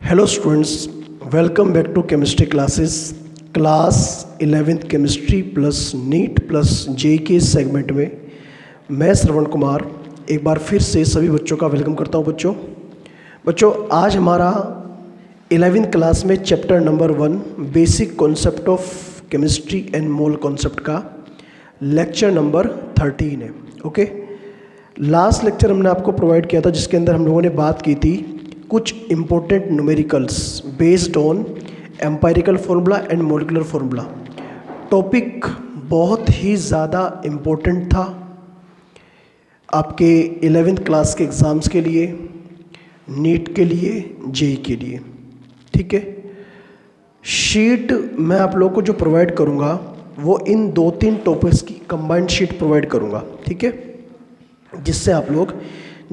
Hello students, welcome back to chemistry classes. Class 11th chemistry plus NEET plus JEE के segment में मैं श्रवण कुमार एक बार फिर से सभी बच्चों का वेलकम करता हूं। बच्चों आज हमारा 11th क्लास में chapter number 1 basic concept of chemistry and mole concept का लेक्चर नंबर 13 है। ओके, लास्ट लेक्चर हमने आपको प्रोवाइड किया था जिसके अंदर हम लोगों ने बात की थी कुछ important numericals based on empirical formula and molecular formula. Topic बहुत ही ज़्यादा इम्पोर्टेंट था आपके 11th क्लास के एग्ज़ाम्स के लिए, नीट के लिए, जेई के लिए। ठीक है, शीट मैं आप लोगों को जो प्रोवाइड करूँगा वो इन 2-3 टॉपिक्स की कंबाइंड शीट प्रोवाइड करूँगा। ठीक है, जिससे आप लोग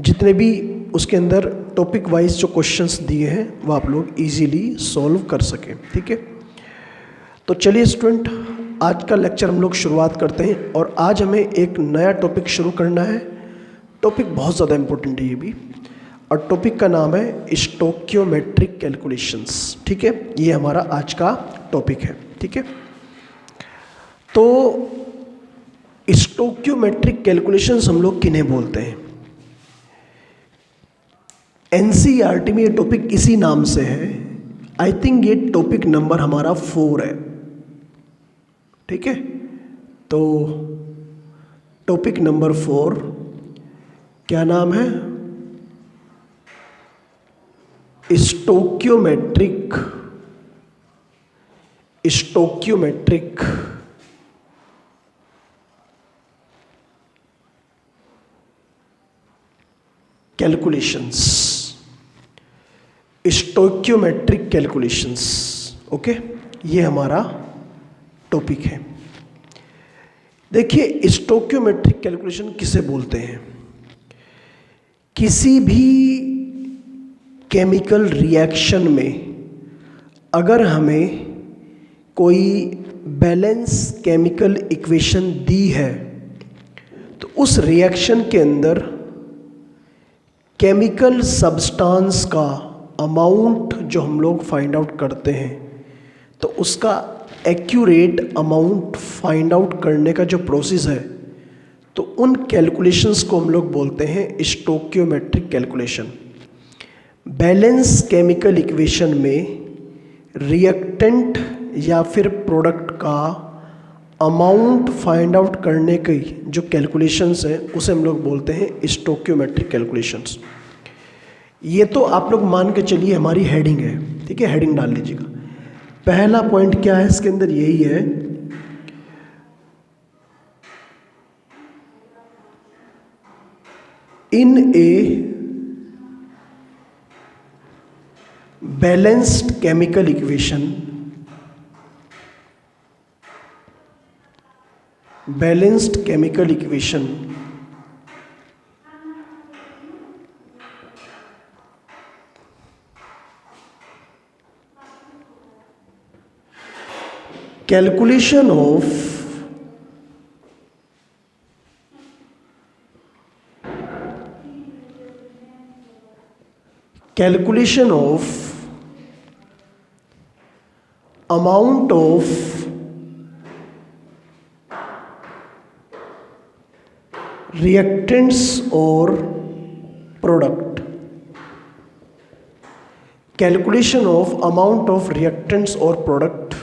जितने भी उसके अंदर टॉपिक वाइज जो क्वेश्चंस दिए हैं वो आप लोग इजीली सॉल्व कर सकें। ठीक है, तो चलिए स्टूडेंट, आज का लेक्चर हम लोग शुरुआत करते हैं और आज हमें एक नया टॉपिक शुरू करना है। टॉपिक बहुत ज़्यादा इम्पोर्टेंट है ये भी, और टॉपिक का नाम है स्टोक्योमेट्रिक कैलकुलेशंस। ठीक है, ये हमारा आज का टॉपिक है। ठीक है, तो स्टोक्योमेट्रिक कैलकुलेशंस हम लोग किन्हें बोलते हैं? एनसीईआरटी में ये टॉपिक इसी नाम से है। आई थिंक ये टॉपिक नंबर हमारा 4 है। ठीक है, तो टॉपिक नंबर 4 क्या नाम है? Stoichiometric calculations, stoichiometric calculations. Okay, ये हमारा टॉपिक है। देखिए, स्टोक्योमेट्रिक कैलकुलेशन किसे बोलते हैं? किसी भी केमिकल रिएक्शन में अगर हमें कोई बैलेंस केमिकल इक्वेशन दी है तो उस रिएक्शन के अंदर केमिकल सब्सटेंस का अमाउंट जो हम लोग फाइंड आउट करते हैं, तो उसका एक्यूरेट अमाउंट फाइंड आउट करने का जो प्रोसेस है, तो उन कैलकुलेशंस को हम लोग बोलते हैं stoichiometric calculation. Balance chemical equation में रिएक्टेंट या फिर प्रोडक्ट का अमाउंट फाइंड आउट करने की जो कैलकुलेशंस हैं उसे हम लोग बोलते हैं स्टोक्योमेट्रिक कैलकुलेशंस। ये तो आप लोग मान के चलिए हमारी हेडिंग है। ठीक है, हेडिंग डाल लीजिएगा। पहला पॉइंट क्या है इसके अंदर? यही है, in a balanced chemical equation, calculation of amount of reactants or product, calculation of amount of reactants or product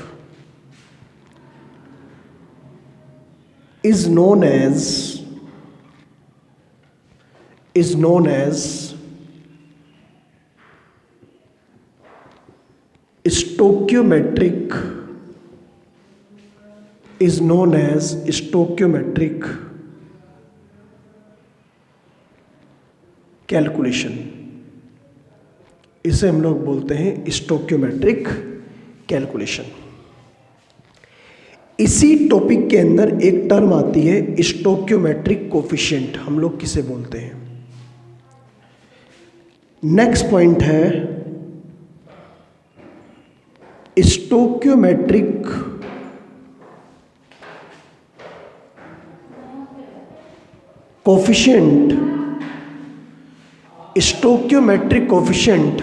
is known as stoichiometric calculation. इसे हम लोग बोलते हैं स्टोक्योमेट्रिक कैलकुलेशन। इसी टॉपिक के अंदर एक टर्म आती है स्टोक्योमेट्रिक कोफिशिएंट। हम लोग किसे बोलते हैं? नेक्स्ट पॉइंट है stoichiometric coefficient. Stoichiometric coefficient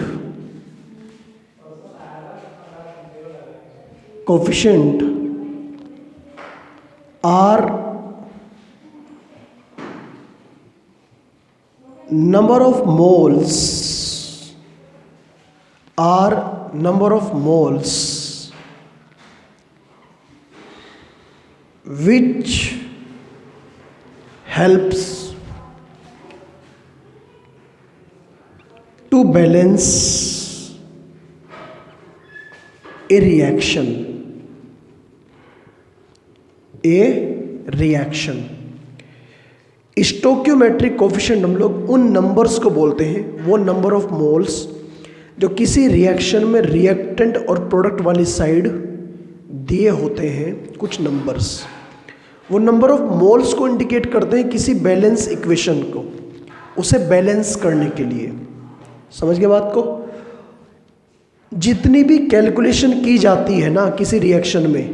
coefficient are number of moles which helps to balance a reaction. Stoichiometric coefficient हम लोग उन नंबर्स को बोलते हैं, वो नंबर ऑफ मोल्स जो किसी रिएक्शन में रिएक्टेंट और प्रोडक्ट वाली साइड दिए होते हैं कुछ नंबर्स, वो नंबर ऑफ मोल्स को इंडिकेट करते हैं किसी बैलेंस इक्वेशन को, उसे बैलेंस करने के लिए। समझ गए बात को? जितनी भी कैलकुलेशन की जाती है ना किसी रिएक्शन में,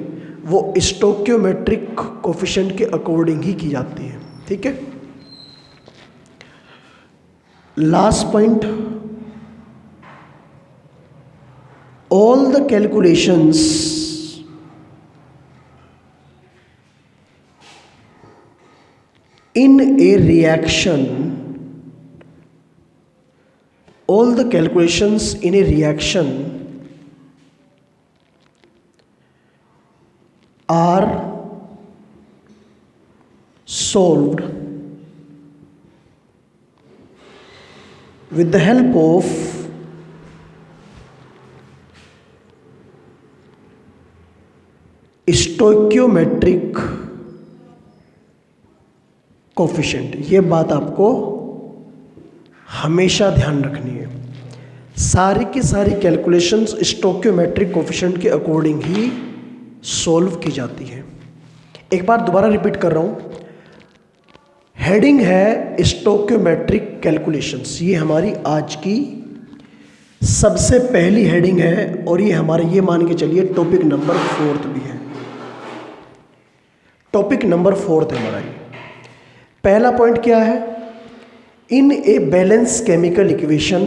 वो स्टोक्योमेट्रिक कोफिशिएंट के अकॉर्डिंग ही की जाती है। ठीक है, last point, all the calculations in a reaction, all the calculations in a reaction are solved with the help of stoichiometric coefficient. ये बात आपको हमेशा ध्यान रखनी है। सारी की सारी कैलकुलेशंस स्टोक्योमेट्रिक कोफिशिएंट के अकॉर्डिंग ही सॉल्व की जाती है। एक बार दोबारा रिपीट कर रहा हूँ, हेडिंग है स्टोक्योमेट्रिक कैलकुलेशंस, ये हमारी आज की सबसे पहली हेडिंग है और ये हमारे, ये मान के चलिए टॉपिक नंबर 4 भी है। टॉपिक नंबर 4 है हमारा। पहला पॉइंट क्या है? In a balance chemical equation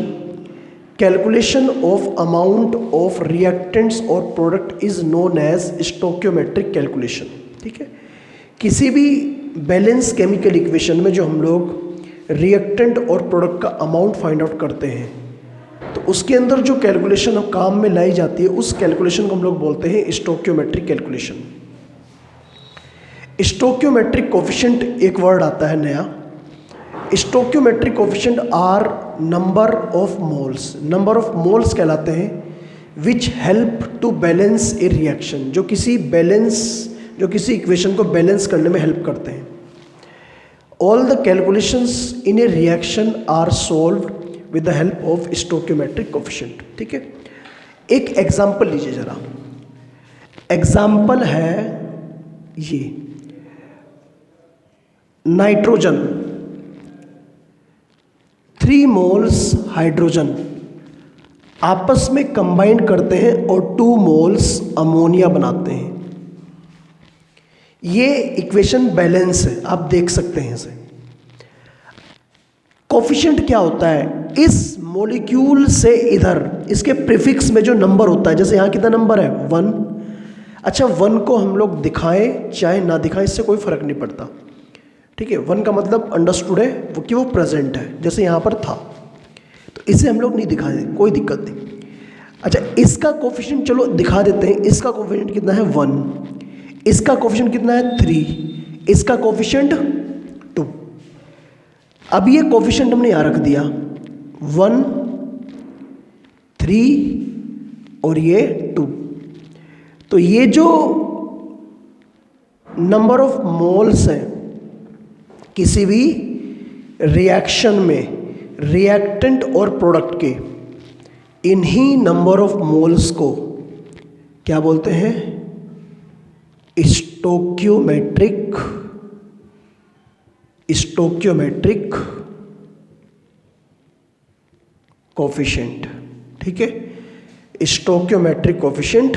calculation of amount of reactants और product is known as stoichiometric calculation. ठीक है, किसी भी बैलेंस केमिकल इक्वेशन में जो हम लोग रिएक्टेंट और प्रोडक्ट का अमाउंट फाइंड आउट करते हैं, तो उसके अंदर जो कैलकुलेशन काम में लाई जाती है उस कैलकुलेशन को हम लोग बोलते हैं स्टोक्योमेट्रिक कैलकुलेशन। स्टोक्योमेट्रिक कोफिशिएंट एक वर्ड आता है नया। Stoichiometric coefficient are number of moles, number of moles कहलाते हैं which help to balance a reaction, जो किसी इक्वेशन को बैलेंस करने में हेल्प करते हैं। All the calculations in a reaction are solved with the help of stoichiometric coefficient. ठीक है, एक एग्जाम्पल लीजिए जरा। एग्जाम्पल है ये, नाइट्रोजन 3 मोल्स हाइड्रोजन आपस में कंबाइन करते हैं और 2 मोल्स अमोनिया बनाते हैं। ये इक्वेशन बैलेंस है, आप देख सकते हैं इसे। कोफिशिएंट क्या होता है? इस मॉलिक्यूल से इधर इसके प्रीफिक्स में जो नंबर होता है, जैसे यहाँ कितना नंबर है 1। अच्छा, 1 को हम लोग दिखाएं चाहे ना दिखाएं इससे कोई फर्क नहीं पड़ता। ठीक है, 1 का मतलब अंडरस्टूड है वो कि वो प्रेजेंट है, जैसे यहाँ पर था, तो इसे हम लोग नहीं दिखाए, कोई दिक्कत नहीं। अच्छा, इसका कोफिशिएंट चलो दिखा देते हैं। इसका कोफिशिएंट कितना है 1, इसका कोफिशिएंट कितना है 3, इसका कोफिशिएंट 2। अब ये कोफिशिएंट हमने यहाँ रख दिया 1, 3 और ये 2। तो ये जो नंबर ऑफ मोल्स हैं किसी भी रिएक्शन में रिएक्टेंट और प्रोडक्ट के, इन्हीं नंबर ऑफ मोल्स को क्या बोलते हैं? Stoichiometric coefficient. ठीक है, स्टोक्योमेट्रिक कोफिशिएंट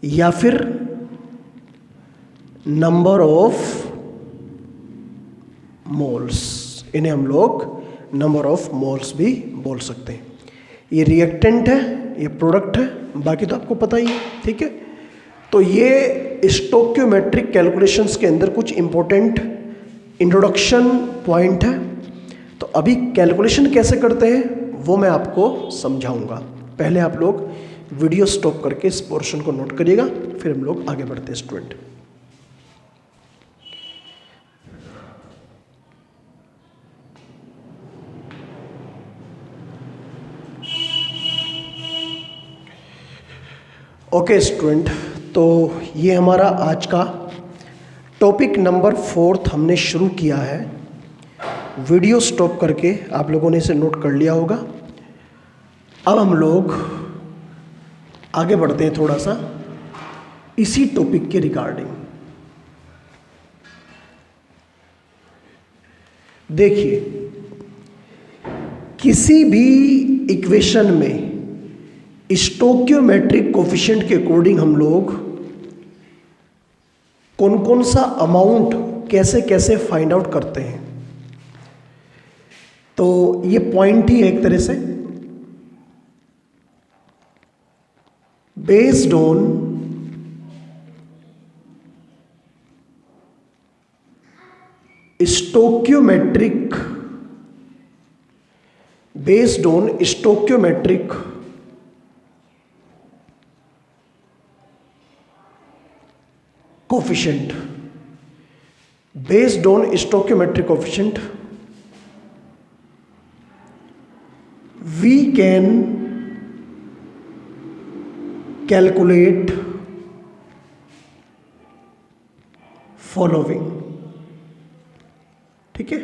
या फिर नंबर ऑफ मोल्स, इन्हें हम लोग नंबर ऑफ मोल्स भी बोल सकते हैं। ये रिएक्टेंट है, ये प्रोडक्ट है, बाकी तो आपको पता ही है। ठीक है, तो ये स्टोक्योमेट्रिक कैलकुलेशंस के अंदर कुछ इंपॉर्टेंट इंट्रोडक्शन पॉइंट है। तो अभी कैलकुलेशन कैसे करते हैं वो मैं आपको समझाऊंगा। पहले आप लोग वीडियो स्टॉप करके इस पोर्शन को नोट करिएगा, फिर हम लोग आगे बढ़ते हैं स्टूडेंट। ओके स्टूडेंट, तो ये हमारा आज का टॉपिक नंबर 4 हमने शुरू किया है। वीडियो स्टॉप करके आप लोगों ने इसे नोट कर लिया होगा। अब हम लोग आगे बढ़ते हैं थोड़ा सा इसी टॉपिक के रिगार्डिंग। देखिए, किसी भी इक्वेशन में स्टोक्योमेट्रिक कोफिशिएंट के अकॉर्डिंग हम लोग कौन कौन सा अमाउंट कैसे कैसे फाइंड आउट करते हैं। तो ये पॉइंट ही है एक तरह से, based on stoichiometric coefficient, based on stoichiometric coefficient we can calculate following। ठीक है,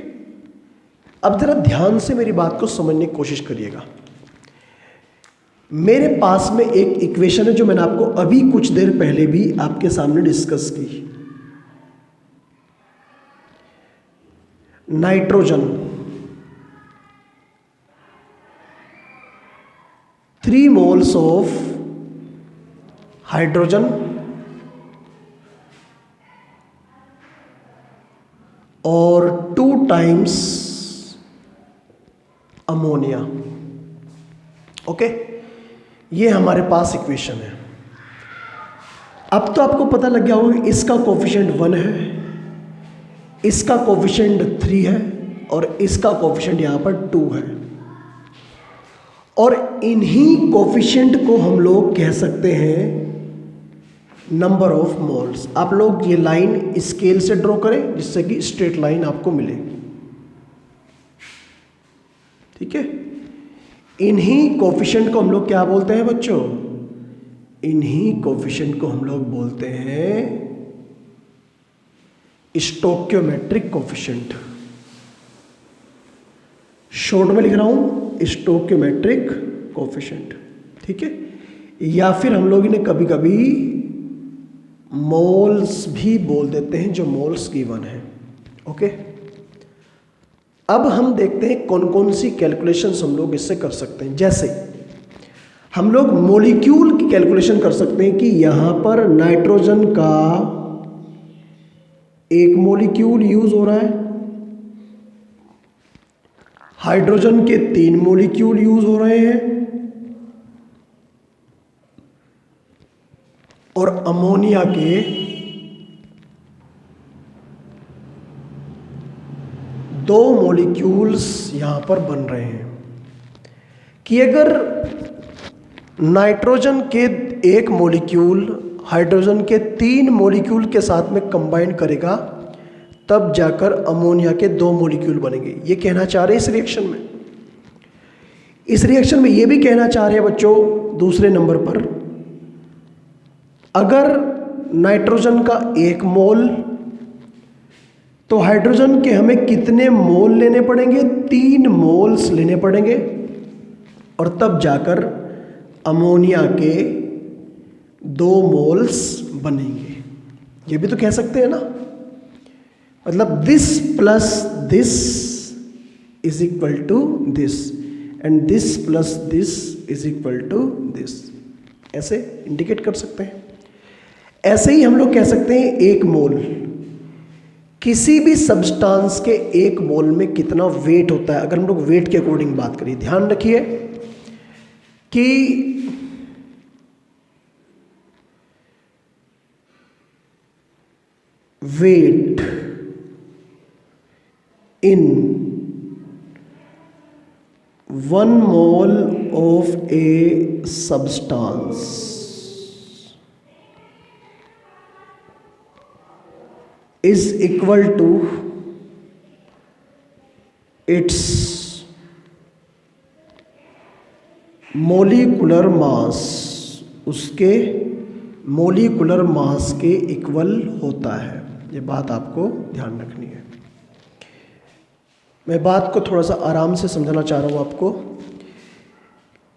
अब जरा ध्यान से मेरी बात को समझने की कोशिश करिएगा। मेरे पास में एक इक्वेशन है जो मैंने आपको अभी कुछ देर पहले भी आपके सामने डिस्कस की। नाइट्रोजन 3 मोल्स ऑफ हाइड्रोजन और 2 टाइम्स अमोनिया। ओके, ये हमारे पास इक्वेशन है। अब तो आपको पता लग गया होगा कि इसका कोफिशिएंट 1 है, इसका कोफिशिएंट 3 है और इसका कोफिशिएंट यहां पर 2 है। और इन्हीं कोफिशिएंट को हम लोग कह सकते हैं नंबर ऑफ मोल्स। आप लोग ये लाइन स्केल से ड्रॉ करें जिससे कि स्ट्रेट लाइन आपको मिले। ठीक है, इन्हीं कोफिशिएंट को हम लोग क्या बोलते हैं बच्चों? इन्हीं कोफिशिएंट को हम लोग बोलते हैं स्टोक्योमेट्रिक कोफिशिएंट। शॉर्ट में लिख रहा हूं स्टोक्योमेट्रिक कोफिशिएंट। ठीक है, या फिर हम लोग इन्हें कभी कभी मोल्स भी बोल देते हैं, जो मोल्स गिवन है। ओके, अब हम देखते हैं कौन कौन सी कैलकुलेशंस हम लोग इससे कर सकते हैं। जैसे हम लोग मॉलिक्यूल की कैलकुलेशन कर सकते हैं कि यहां पर नाइट्रोजन का 1 मॉलिक्यूल यूज हो रहा है, हाइड्रोजन के 3 मॉलिक्यूल यूज हो रहे हैं और अमोनिया के 2 मॉलिक्यूल्स यहां पर बन रहे हैं। कि अगर नाइट्रोजन के 1 मॉलिक्यूल हाइड्रोजन के 3 मॉलिक्यूल के साथ में कंबाइन करेगा तब जाकर अमोनिया के 2 मॉलिक्यूल बनेंगे। ये कहना चाह रहे हैं इस रिएक्शन में। इस रिएक्शन में ये भी कहना चाह रहे हैं बच्चों दूसरे नंबर पर, अगर नाइट्रोजन का 1 मोल तो हाइड्रोजन के हमें कितने मोल लेने पड़ेंगे? 3 मोल्स लेने पड़ेंगे और तब जाकर अमोनिया के 2 मोल्स बनेंगे। ये भी तो कह सकते हैं ना, मतलब this plus this is equal to this and this plus this is equal to this, ऐसे इंडिकेट कर सकते हैं। ऐसे ही हम लोग कह सकते हैं 1 मोल, किसी भी सब्सटेंस के 1 मोल में कितना वेट होता है। अगर हम लोग वेट के अकॉर्डिंग बात करें, ध्यान रखिए कि weight in 1 mole of a substance is equal to its molecular mass, उसके मोलिकुलर मास के इक्वल होता है। ये बात आपको ध्यान रखनी है। मैं बात को थोड़ा सा आराम से समझाना चाह रहा हूँ आपको।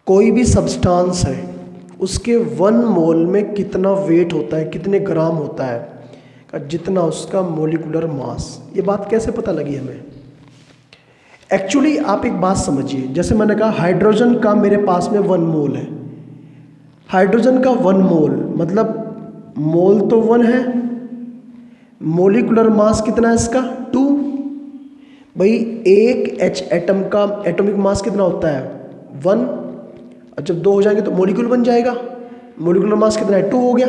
कोई भी सब्सटेंस है, उसके 1 मोल में कितना वेट होता है, कितने ग्राम होता है, जितना उसका मोलिकुलर मास। ये बात कैसे पता लगी हमें? एक्चुअली आप एक बात समझिए, जैसे मैंने कहा हाइड्रोजन का मेरे पास में 1 मोल है। हाइड्रोजन का 1 मोल मतलब मोल तो 1 है, मोलिकुलर मास कितना है इसका 2। भाई एक H एटम का एटॉमिक मास कितना होता है 1, और जब 2 हो जाएंगे तो मोलिक्यूल बन जाएगा। मोलिकुलर मास कितना है 2 हो गया।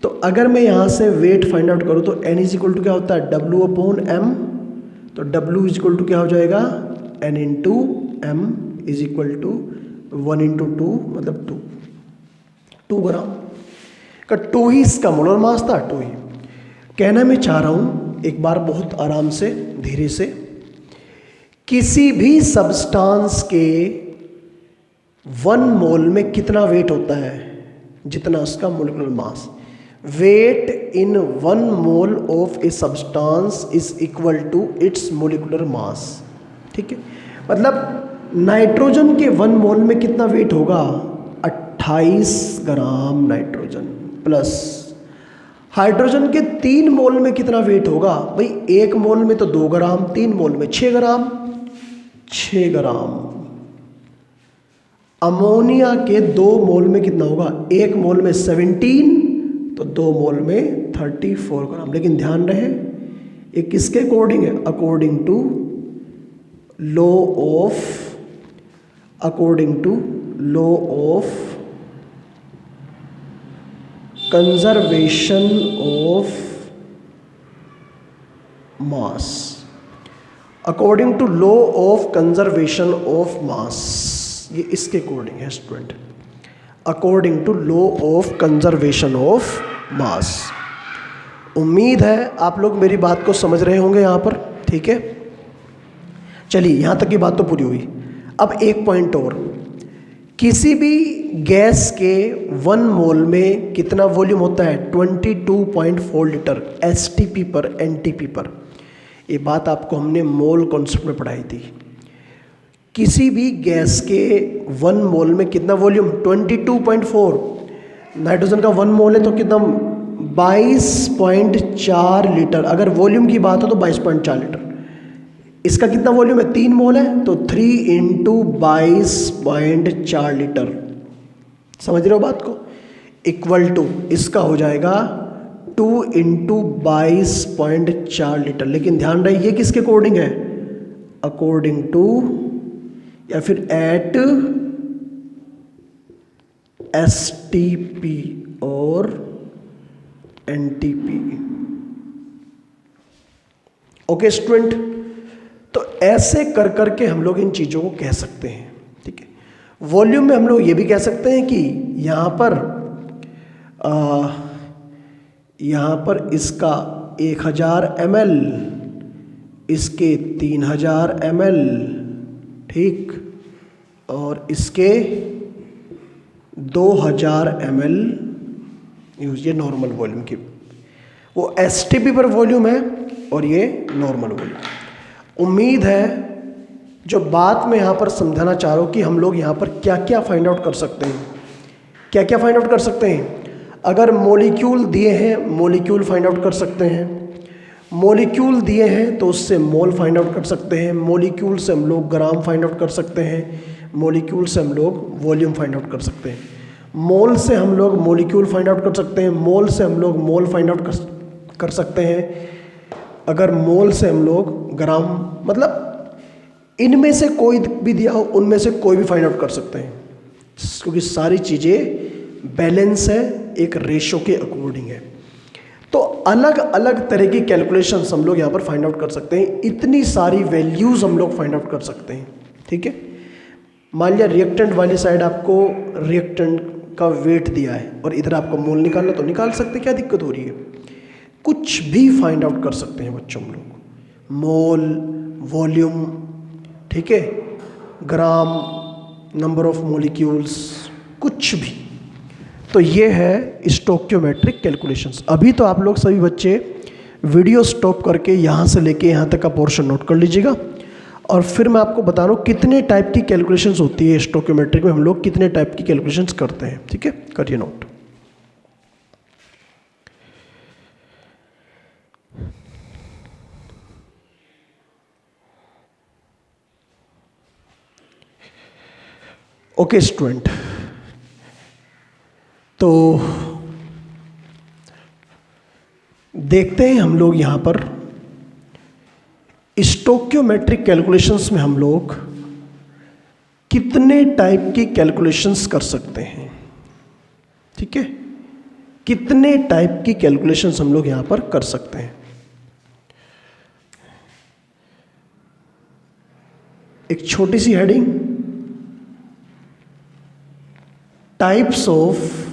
तो अगर मैं यहाँ से वेट फाइंड आउट करूँ तो N इज इक्वल टू क्या होता है W/M। तो W इज इक्वल टू क्या हो जाएगा N into M is equal to 1 into 2 मतलब 2 ग्राम का 2 ही इसका मोलर मास था, 2 ही। कहना मैं चाह रहा हूँ एक बार बहुत आराम से धीरे से, किसी भी सब्सटेंस के 1 मोल में कितना वेट होता है, जितना उसका molecular mass. Weight in 1 mole of a substance is equal to its molecular mass. ठीक है, मतलब नाइट्रोजन के 1 मोल में कितना वेट होगा 28 ग्राम नाइट्रोजन, प्लस हाइड्रोजन के 3 मोल में कितना वेट होगा भाई 1 मोल में तो 2 ग्राम, 3 मोल में 6 ग्राम, 6 ग्राम। अमोनिया के 2 मोल में कितना होगा 1 मोल में 17, तो 2 मोल में 34 ग्राम। लेकिन ध्यान रहे ये किसके अकॉर्डिंग है, according to law of conservation of mass, according to law of conservation of mass. ये इसके अकॉर्डिंग है student, according to law of conservation of mass. उम्मीद है आप लोग मेरी बात को समझ रहे होंगे यहाँ पर। ठीक है, चलिए यहाँ तक की बात तो पूरी हुई। अब एक पॉइंट और, किसी भी गैस के 1 मोल में कितना वॉल्यूम होता है 22.4 लीटर STP पर NTP पर। ये बात आपको हमने मोल कॉन्सेप्ट में पढ़ाई थी। किसी भी गैस के 1 मोल में कितना वॉल्यूम 22.4, नाइट्रोजन का 1 मोल है तो कितना 22.4 लीटर। अगर वॉल्यूम की बात हो तो 22.4 लीटर। इसका कितना वॉल्यूम है 3 मोल है तो 3 इंटू 22.4 लीटर। समझ रहे हो बात को, इक्वल टू इसका हो जाएगा 2 इंटू 22.4 लीटर। लेकिन ध्यान रहे ये किसके अकॉर्डिंग है, अकॉर्डिंग टू या फिर एट STP और NTP। ओके स्टूडेंट, तो ऐसे कर करके हम लोग इन चीज़ों को कह सकते हैं। ठीक है, वॉल्यूम में हम लोग ये भी कह सकते हैं कि यहाँ पर इसका 1000 ml, इसके 3000 ml, ठीक, और इसके 2000 ml यूज। ये नॉर्मल वॉल्यूम की, वो STP पर वॉल्यूम है और ये नॉर्मल वॉल्यूम। उम्मीद है जो बात मैं यहाँ पर समझाना चाह रहा हूँ कि हम लोग यहाँ पर क्या क्या फाइंड आउट कर सकते हैं, क्या क्या फाइंड आउट कर सकते हैं। अगर मॉलिक्यूल दिए हैं मॉलिक्यूल फाइंड आउट कर सकते हैं, मॉलिक्यूल दिए हैं तो उससे मोल फाइंड आउट कर सकते हैं, मॉलिक्यूल से हम लोग ग्राम फाइंड आउट कर सकते हैं, मॉलिक्यूल से हम लोग वॉल्यूम फाइंड आउट कर सकते हैं, मोल से हम लोग मॉलिक्यूल फाइंड आउट कर सकते हैं, मोल से हम लोग मोल फाइंड आउट कर सकते हैं, अगर मोल से हम लोग ग्राम, मतलब इनमें से कोई भी दिया हो उनमें से कोई भी फाइंड आउट कर सकते हैं, क्योंकि सारी चीज़ें बैलेंस है, एक रेशो के अकॉर्डिंग है। तो अलग अलग तरह की कैलकुलेशंस हम लोग यहाँ पर फाइंड आउट कर सकते हैं, इतनी सारी वैल्यूज हम लोग फाइंड आउट कर सकते हैं। ठीक है, मान लिया रिएक्टेंट वाली साइड आपको रिएक्टेंट का वेट दिया है और इधर आपको मोल निकालना, तो निकाल सकते, क्या दिक्कत हो रही है। कुछ भी फाइंड आउट कर सकते हैं बच्चों हम लोग, मोल, वॉल्यूम, ठीक है, ग्राम, नंबर ऑफ मॉलिक्यूल्स, कुछ भी। तो ये है स्टोक्योमेट्रिक कैलकुलेशंस। अभी तो आप लोग सभी बच्चे वीडियो स्टॉप करके यहाँ से लेके यहाँ तक का पोर्शन नोट कर लीजिएगा, और फिर मैं आपको बता रहा हूँ कितने टाइप की कैलकुलेशंस होती है स्टोक्योमेट्रिक में, हम लोग कितने टाइप की कैलकुलेशंस करते हैं। ठीक है, करिए नोट। ओके स्टूडेंट, तो देखते हैं हम लोग यहाँ पर स्टोक्योमेट्रिक कैलकुलेशंस में हम लोग कितने टाइप की कैलकुलेशंस कर सकते हैं। ठीक है, कितने टाइप की कैलकुलेशंस हम लोग यहाँ पर कर सकते हैं। एक छोटी सी heading, types of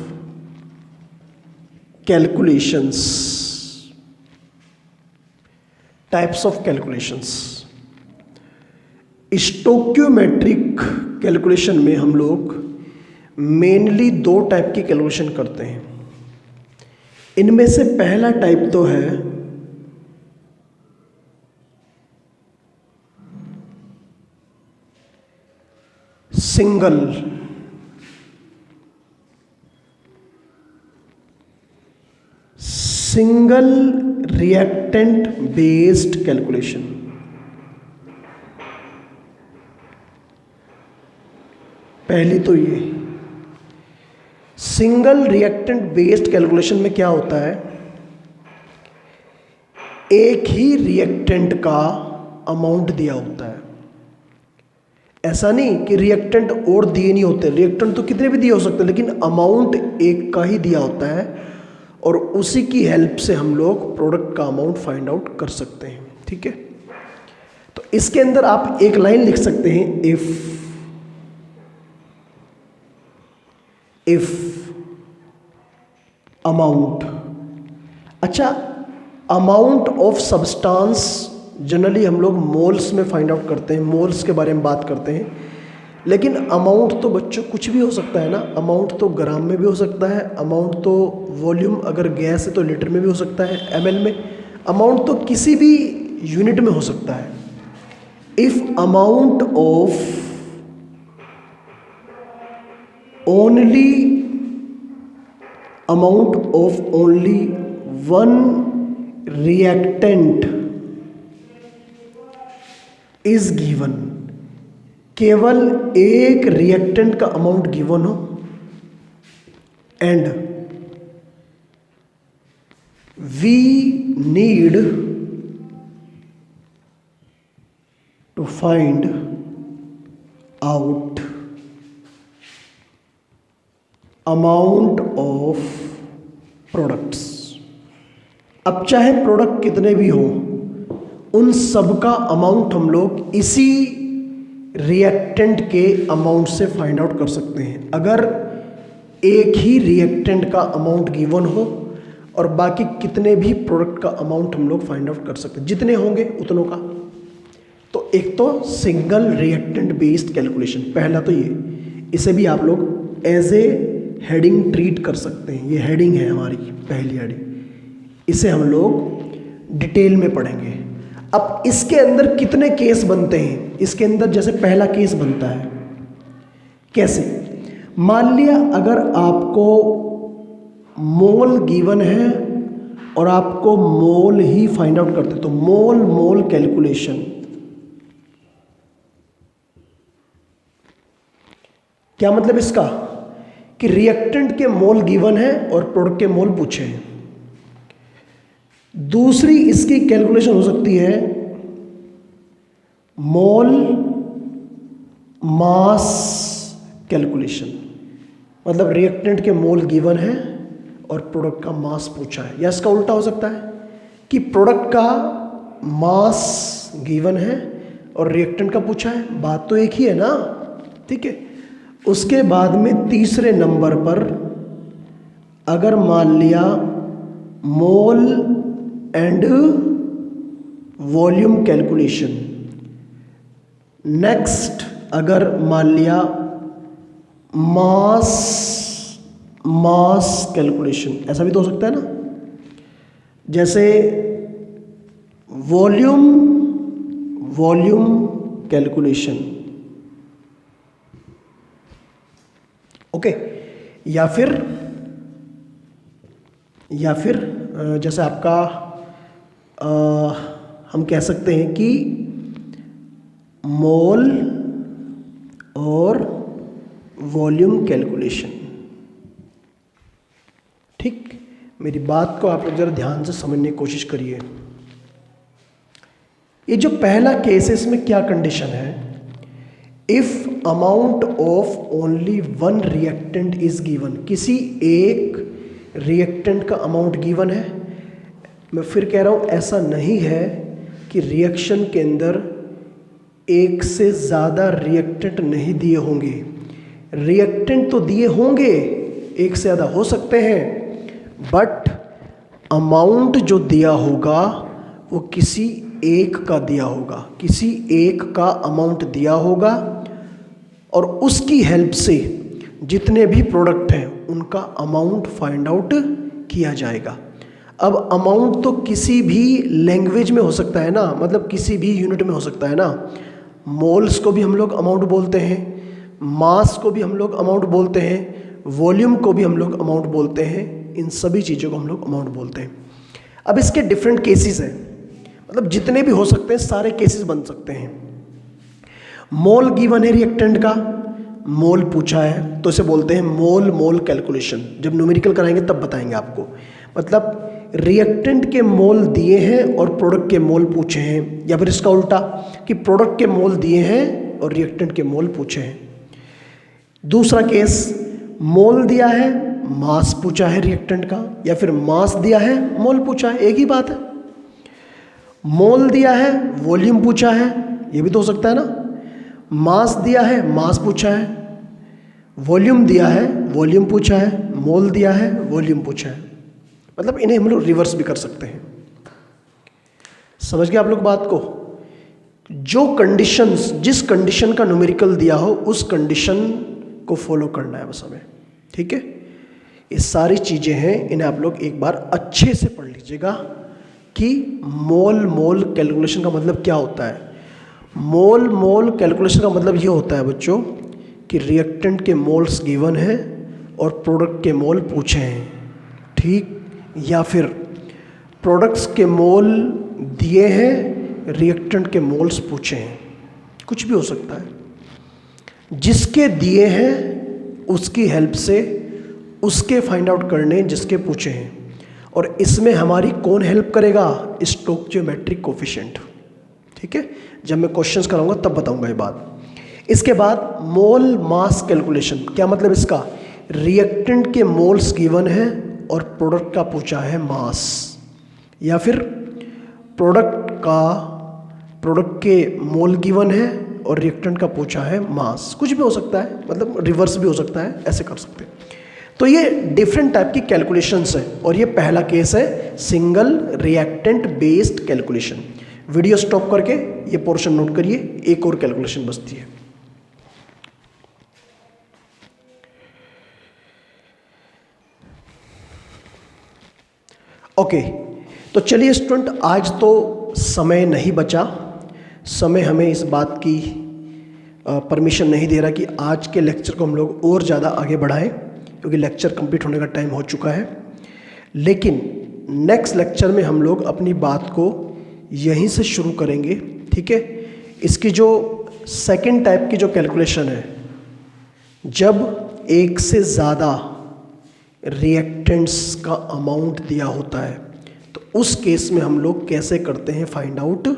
calculations. Types of calculations, stoichiometric calculation में हम लोग मेनली दो टाइप की कैलकुलेशन करते हैं। इनमें से पहला टाइप तो है सिंगल रिएक्टेंट बेस्ड कैलकुलेशन। पहली तो ये सिंगल रिएक्टेंट बेस्ड कैलकुलेशन में क्या होता है, एक ही रिएक्टेंट का अमाउंट दिया होता है। ऐसा नहीं कि रिएक्टेंट और दिए नहीं होते, रिएक्टेंट तो कितने भी दिए हो सकते हैं, लेकिन अमाउंट एक का ही दिया होता है और उसी की हेल्प से हम लोग प्रोडक्ट का अमाउंट फाइंड आउट कर सकते हैं। ठीक है, तो इसके अंदर आप एक लाइन लिख सकते हैं, इफ अमाउंट। अच्छा, अमाउंट ऑफ सब्सटेंस जनरली हम लोग मोल्स में फाइंड आउट करते हैं, मोल्स के बारे में बात करते हैं, लेकिन अमाउंट तो बच्चों कुछ भी हो सकता है ना। अमाउंट तो ग्राम में भी हो सकता है, अमाउंट तो वॉल्यूम अगर गैस है तो लीटर में भी हो सकता है, एमएल में। अमाउंट तो किसी भी यूनिट में हो सकता है। If amount of only one reactant is given, केवल एक रिएक्टेंट का अमाउंट गिवन हो, and we need to find out amount of products. अब चाहे प्रोडक्ट कितने भी हों, उन सब का अमाउंट हम लोग इसी रिएक्टेंट के अमाउंट से फाइंड आउट कर सकते हैं। अगर एक ही रिएक्टेंट का अमाउंट गिवन हो और बाकी कितने भी प्रोडक्ट का अमाउंट हम लोग फाइंड आउट कर सकते हैं, जितने होंगे उतनों का। तो एक तो सिंगल रिएक्टेंट बेस्ड कैलकुलेशन, पहला तो ये, इसे भी आप लोग एज ए हेडिंग ट्रीट कर सकते हैं। ये हेडिंग है हमारी पहली हेडिंग, इसे हम लोग डिटेल में पढ़ेंगे। अब इसके अंदर कितने केस बनते हैं, इसके अंदर जैसे पहला केस बनता है, कैसे, मान लिया अगर आपको मोल गिवन है और आपको मोल ही फाइंड आउट करते, तो मोल कैलकुलेशन। क्या मतलब इसका, कि रिएक्टेंट के मोल गिवन है और प्रोडक्ट के मोल पूछे हैं। दूसरी इसकी कैलकुलेशन हो सकती है मोल मास कैलकुलेशन, मतलब रिएक्टेंट के मोल गिवन है और प्रोडक्ट का मास पूछा है, या इसका उल्टा हो सकता है कि प्रोडक्ट का मास गिवन है और रिएक्टेंट का पूछा है, बात तो एक ही है ना, ठीक है। उसके बाद में तीसरे नंबर पर अगर मान लिया mole and volume calculation, next अगर मान लिया मास कैलकुलेशन, ऐसा भी तो हो सकता है ना, जैसे वॉल्यूम कैलकुलेशन, ओके। या फिर जैसे आपका हम कह सकते हैं कि मोल और वॉल्यूम कैलकुलेशन, ठीक। मेरी बात को आप लोग जरा ध्यान से समझने की कोशिश करिए। ये जो पहला केस है इसमें क्या कंडीशन है, if amount of only one reactant is given, किसी एक रिएक्टेंट का अमाउंट गिवन है। मैं फिर कह रहा हूं ऐसा नहीं है कि रिएक्शन के अंदर एक से ज़्यादा रिएक्टेंट नहीं दिए होंगे, रिएक्टेंट तो दिए होंगे, एक से ज़्यादा हो सकते हैं, बट अमाउंट जो दिया होगा वो किसी एक का दिया होगा, किसी एक का अमाउंट दिया होगा और उसकी हेल्प से जितने भी प्रोडक्ट हैं उनका अमाउंट फाइंड आउट किया जाएगा। अब अमाउंट तो किसी भी लैंग्वेज में हो सकता है ना, मतलब किसी भी यूनिट में हो सकता है ना। मोल्स को भी हम लोग अमाउंट बोलते हैं, मास को भी हम लोग अमाउंट बोलते हैं, वॉल्यूम को भी हम लोग अमाउंट बोलते हैं, इन सभी चीज़ों को हम लोग अमाउंट बोलते हैं। अब इसके डिफरेंट केसेस हैं, मतलब जितने भी हो सकते हैं सारे केसेस बन सकते हैं। मोल गिवन है रिएक्टेंट का, मोल पूछा है तो इसे बोलते हैं मोल कैलकुलेशन। जब न्यूमेरिकल कराएंगे तब बताएंगे आपको, मतलब रिएक्टेंट के मोल दिए हैं और प्रोडक्ट के मोल पूछे हैं, या फिर इसका उल्टा कि प्रोडक्ट के मोल दिए हैं और रिएक्टेंट के मोल पूछे हैं। दूसरा केस, मोल दिया है मास पूछा है रिएक्टेंट का, या फिर मास दिया है मोल पूछा है, एक ही बात है। मोल दिया है वॉल्यूम पूछा है, ये भी तो हो सकता है ना। मास दिया है मास पूछा है, वॉल्यूम दिया है वॉल्यूम पूछा है, मोल दिया है वॉल्यूम पूछा है, मतलब इन्हें हम लोग रिवर्स भी कर सकते हैं। समझ गए आप लोग बात को? जो कंडीशंस, जिस कंडीशन का न्यूमेरिकल दिया हो उस कंडीशन को फॉलो करना है बस हमें, ठीक है। ये सारी चीज़ें हैं, इन्हें आप लोग एक बार अच्छे से पढ़ लीजिएगा कि मोल कैलकुलेशन का मतलब क्या होता है। मोल कैलकुलेशन का मतलब ये होता है बच्चों कि रिएक्टेंट के मोल्स गिवन हैं और प्रोडक्ट के मोल पूछे हैं, ठीक, या फिर प्रोडक्ट्स के मोल दिए हैं, रिएक्टेंट के मोल्स पूछे हैं, कुछ भी हो सकता है। जिसके दिए हैं उसकी हेल्प से उसके फाइंड आउट करने जिसके पूछे हैं, और इसमें हमारी कौन हेल्प करेगा? स्टोइचियोमेट्रिक कोफिशिएंट, ठीक है। जब मैं क्वेश्चंस कराऊंगा तब बताऊंगा ये बात। इसके बाद मोल मास कैलकुलेशन, क्या मतलब इसका? रिएक्टेंट के मोल्स गिवन है और प्रोडक्ट का पूछा है मास, या फिर प्रोडक्ट के मोल गिवन है और रिएक्टेंट का पूछा है मास, कुछ भी हो सकता है, मतलब रिवर्स भी हो सकता है, ऐसे कर सकते हैं। तो ये डिफरेंट टाइप की कैलकुलेशंस है, और ये पहला केस है single reactant based calculation. Video stop करके ये पोर्शन नोट करिए, एक और कैलकुलेशन बचती है। ओके, तो चलिए स्टूडेंट, आज तो समय नहीं बचा, समय हमें इस बात की परमिशन नहीं दे रहा कि आज के लेक्चर को हम लोग और ज़्यादा आगे बढ़ाएं, क्योंकि लेक्चर कंप्लीट होने का टाइम हो चुका है। लेकिन नेक्स्ट लेक्चर में हम लोग अपनी बात को यहीं से शुरू करेंगे, ठीक है। इसकी जो सेकंड टाइप की जो कैलकुलेशन है, जब एक से ज़्यादा रिएक्टेंट्स का अमाउंट दिया होता है, तो उस केस में हम लोग कैसे करते हैं find out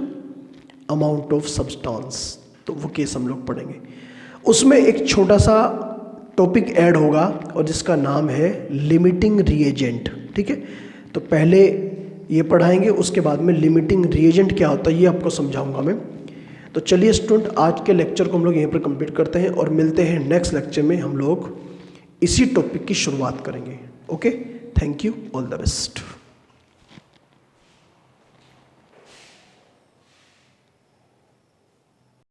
amount of substance, तो वो केस हम लोग पढ़ेंगे। उसमें एक छोटा सा टॉपिक ऐड होगा और जिसका नाम है लिमिटिंग रिएजेंट। ठीक है, तो पहले ये पढ़ाएंगे, उसके बाद में लिमिटिंग रिएजेंट क्या होता है ये आपको समझाऊंगा मैं। तो चलिए स्टूडेंट, आज के लेक्चर को हम लोग यहीं पर कंप्लीट करते हैं और मिलते हैं नेक्स्ट लेक्चर में। हम लोग इसी टॉपिक की शुरुआत करेंगे। Okay, thank you, all the best.